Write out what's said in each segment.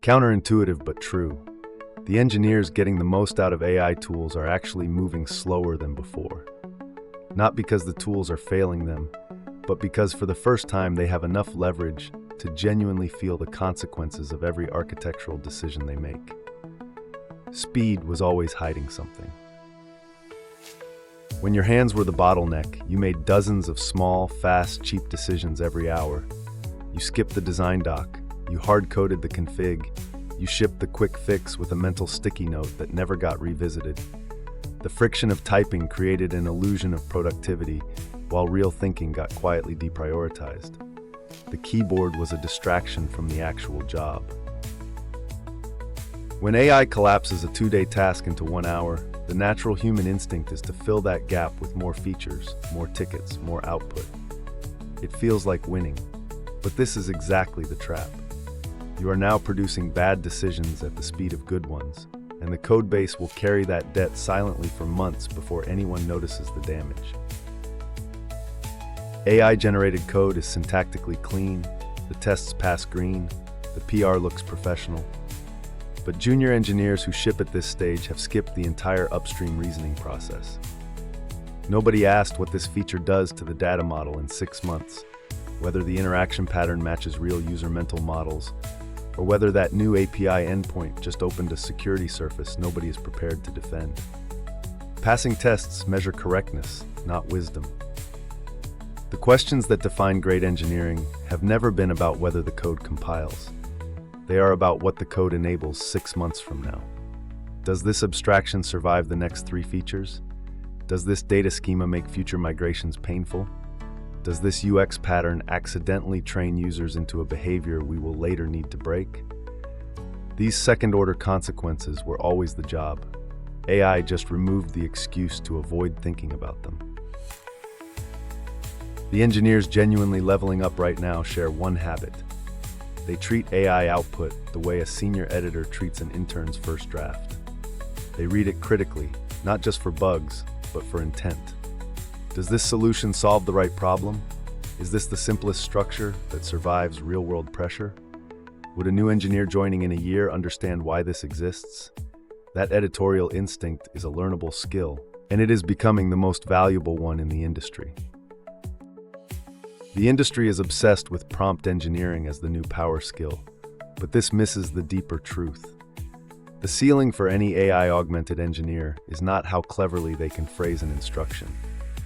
Counterintuitive but true. The engineers getting the most out of AI tools are actually moving slower than before. Not because the tools are failing them, but because for the first time they have enough leverage to genuinely feel the consequences of every architectural decision they make. Speed was always hiding something. When your hands were the bottleneck, you made dozens of small, fast, cheap decisions every hour. You skipped the design doc, you hard-coded the config, you shipped the quick fix with a mental sticky note that never got revisited. The friction of typing created an illusion of productivity, while real thinking got quietly deprioritized. The keyboard was a distraction from the actual job. When AI collapses a 2-day task into 1 hour, the natural human instinct is to fill that gap with more features, more tickets, more output. It feels like winning, but this is exactly the trap. You are now producing bad decisions at the speed of good ones, and the codebase will carry that debt silently for months before anyone notices the damage. AI-generated code is syntactically clean, the tests pass green, the PR looks professional. But junior engineers who ship at this stage have skipped the entire upstream reasoning process. Nobody asked what this feature does to the data model in 6 months, whether the interaction pattern matches real user mental models, or whether that new API endpoint just opened a security surface nobody is prepared to defend. Passing tests measure correctness, not wisdom. The questions that define great engineering have never been about whether the code compiles. They are about what the code enables 6 months from now. Does this abstraction survive the next 3 features? Does this data schema make future migrations painful? Does this UX pattern accidentally train users into a behavior we will later need to break? These second-order consequences were always the job. AI just removed the excuse to avoid thinking about them. The engineers genuinely leveling up right now share one habit. They treat AI output the way a senior editor treats an intern's first draft. They read it critically, not just for bugs, but for intent. Does this solution solve the right problem? Is this the simplest structure that survives real-world pressure? Would a new engineer joining in a year understand why this exists? That editorial instinct is a learnable skill, and it is becoming the most valuable one in the industry. The industry is obsessed with prompt engineering as the new power skill, but this misses the deeper truth. The ceiling for any AI-augmented engineer is not how cleverly they can phrase an instruction.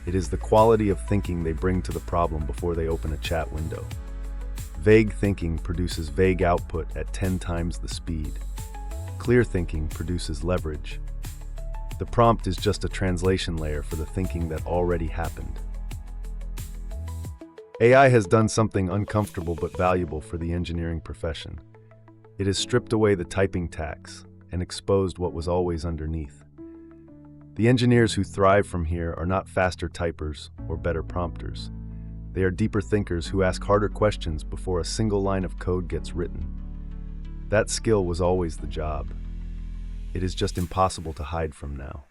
It is the quality of thinking they bring to the problem before they open a chat window. Vague thinking produces vague output at 10 times the speed. Clear thinking produces leverage. The prompt is just a translation layer for the thinking that already happened. AI has done something uncomfortable but valuable for the engineering profession. It has stripped away the typing tax and exposed what was always underneath. The engineers who thrive from here are not faster typers or better prompters. They are deeper thinkers who ask harder questions before a single line of code gets written. That skill was always the job. It is just impossible to hide from now.